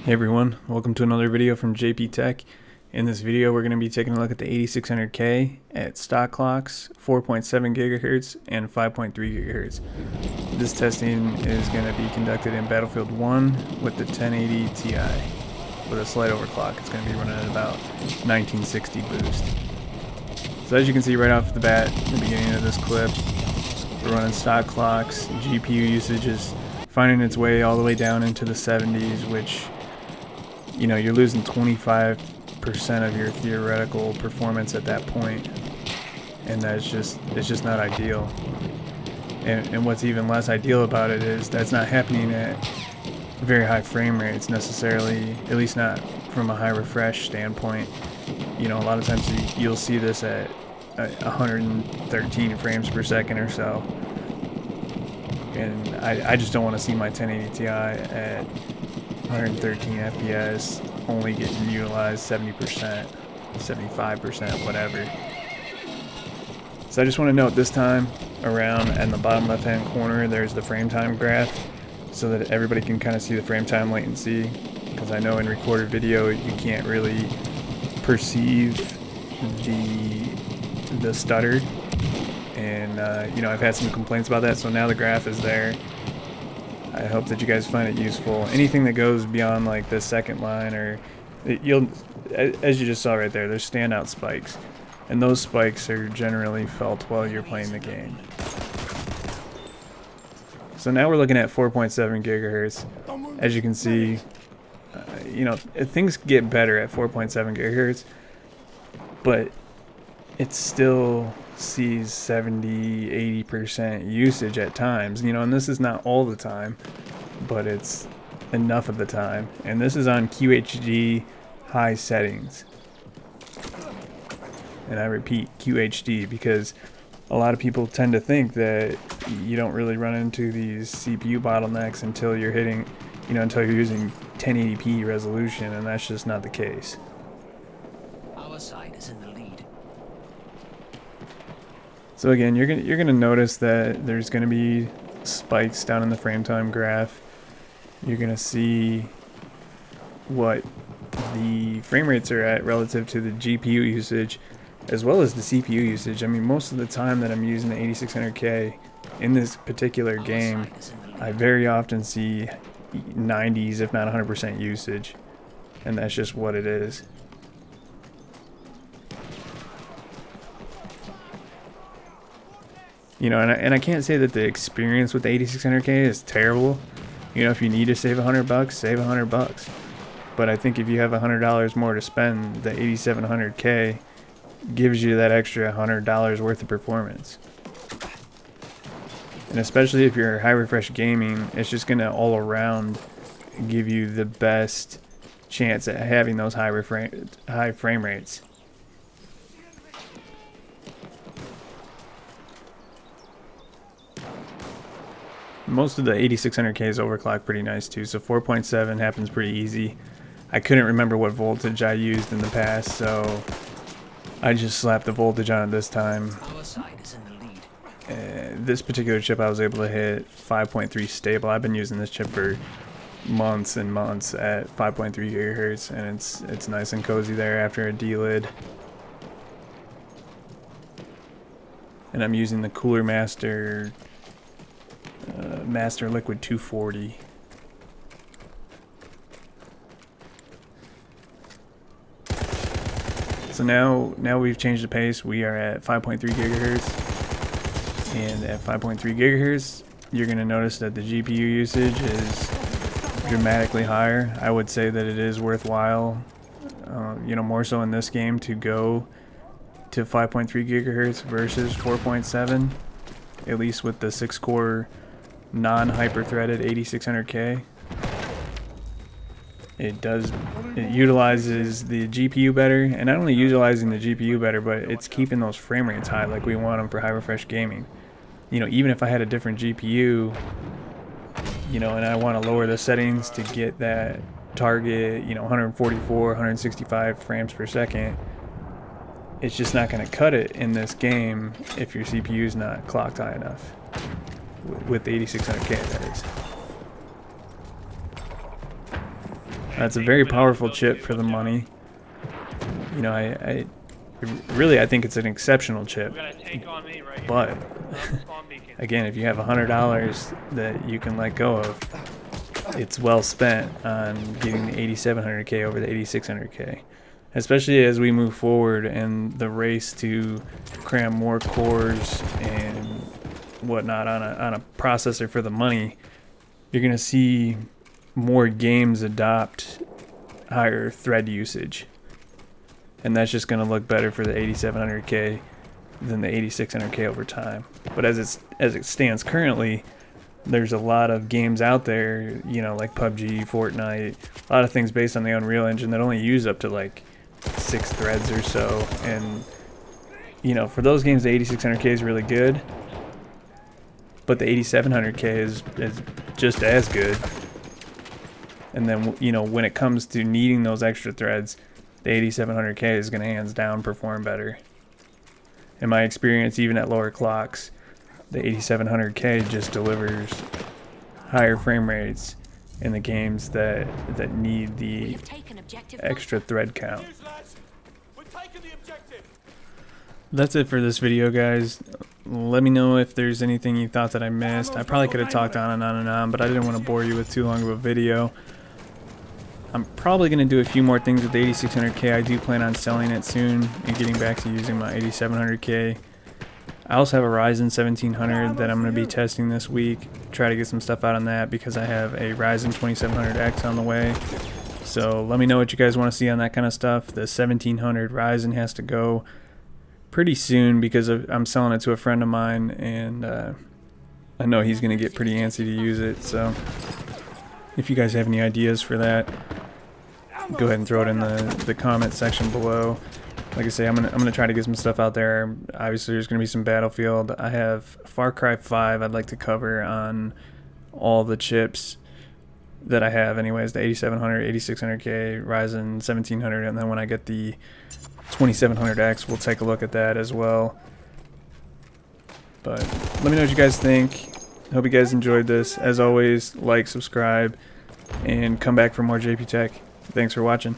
Hey everyone, welcome to another video from JP Tech. In this video we're going to be taking a look at the 8600K at stock clocks, 4.7 GHz and 5.3 GHz. This testing is going to be conducted in Battlefield 1 with the 1080 Ti with a slight overclock. It's going to be running at about 1960 boost. So as you can see right off the bat, in the beginning of this clip, we're running stock clocks. GPU usage is finding its way all the way down into the 70s, which, you know, you're losing 25% of your theoretical performance at that point, and it's just not ideal. And what's even less ideal about it is that's not happening at very high frame rates necessarily, at least not from a high refresh standpoint. You know, a lot of times you'll see this at 113 frames per second or so, and I just don't want to see my 1080 Ti at 113 FPS only getting utilized 70%, 75%, whatever. So I just want to note this time around in the bottom left hand corner there's the frame time graph, so that everybody can kind of see the frame time latency, because I know in recorded video you can't really perceive the stutter, and you know, I've had some complaints about that, so now the graph is there. I hope that you guys find it useful. Anything that goes beyond like the second line, or you'll, as you just saw right there, there's standout spikes, and those spikes are generally felt while you're playing the game. So now we're looking at 4.7 gigahertz. As you can see, you know, things get better at 4.7 gigahertz, but it still sees 70-80% usage at times, you know, and this is not all the time, but it's enough of the time. And this is on QHD high settings, and I repeat QHD, because a lot of people tend to think that you don't really run into these CPU bottlenecks until you're hitting, you know, until you're using 1080p resolution, and that's just not the case. Our side is in the lead. So again, you're gonna notice that there's gonna be spikes down in the frame time graph. You're gonna see what the frame rates are at relative to the GPU usage, as well as the CPU usage. I mean, most of the time that I'm using the 8600K in this particular game, I very often see 90s, if not 100% usage, and that's just what it is. You know, and I can't say that the experience with the 8600K is terrible. You know, if you need to save $100, save $100. But I think if you have $100 more to spend, the 8700K gives you that extra $100 worth of performance. And especially if you're high refresh gaming, it's just gonna all around give you the best chance at having those high frame rates. Most of the 8600K is overclocked pretty nice too, so 4.7 happens pretty easy. I couldn't remember what voltage I used in the past, so I just slapped the voltage on it this time. Our side is in the lead. This particular chip I was able to hit 5.3 stable. I've been using this chip for months and months at 5.3 gigahertz, and it's nice and cozy there after a D-lid. And I'm using the Cooler Master Liquid 240. So now we've changed the pace. We are at 5.3 gigahertz, and at 5.3 gigahertz, you're going to notice that the GPU usage is dramatically higher. I would say that it is worthwhile, you know, more so in this game, to go to 5.3 gigahertz versus 4.7, at least with the 6-core non-hyper-threaded 8600K. It utilizes the GPU better, and not only utilizing the GPU better, but it's keeping those frame rates high like we want them for high refresh gaming. You know, even if I had a different GPU, you know, and I want to lower the settings to get that target, you know, 144, 165 frames per second, it's just not going to cut it in this game if your CPU is not clocked high enough. With the 8600K, that is. It's a very powerful chip for the money. You know, I think it's an exceptional chip. But again, if you have $100 that you can let go of, it's well spent on getting the 8700K over the 8600K. Especially as we move forward and the race to cram more cores and whatnot on a processor for the money, you're gonna see more games adopt higher thread usage, and that's just gonna look better for the 8700K than the 8600K over time. But as it stands currently, there's a lot of games out there, you know, like PUBG, Fortnite, a lot of things based on the Unreal Engine that only use up to like 6 threads or so, and you know, for those games the 8600K is really good, but the 8700K is just as good. And then, you know, when it comes to needing those extra threads, the 8700K is going to hands down perform better. In my experience, even at lower clocks, the 8700K just delivers higher frame rates in the games that need the extra thread count. That's it for this video, guys. Let me know if there's anything you thought that I missed. I probably could have talked on and on and on, but I didn't want to bore you with too long of a video. I'm probably going to do a few more things with the 8600K. I do plan on selling it soon and getting back to using my 8700K. I also have a Ryzen 1700 that I'm going to be testing this week. Try to get some stuff out on that because I have a Ryzen 2700X on the way. So let me know what you guys want to see on that kind of stuff. The 1700 Ryzen has to go pretty soon because I'm selling it to a friend of mine, and I know he's going to get pretty antsy to use it. So if you guys have any ideas for that, go ahead and throw it in the comment section below. Like I say, I'm gonna try to get some stuff out there. Obviously, there's gonna be some Battlefield. I have Far Cry 5 I'd like to cover on all the chips that I have. Anyways, the 8700, 8600K, Ryzen 1700, and then when I get the 2700X, we'll take a look at that as well. But let me know what you guys think. Hope you guys enjoyed this. As always, like, subscribe, and come back for more JP Tech. Thanks for watching.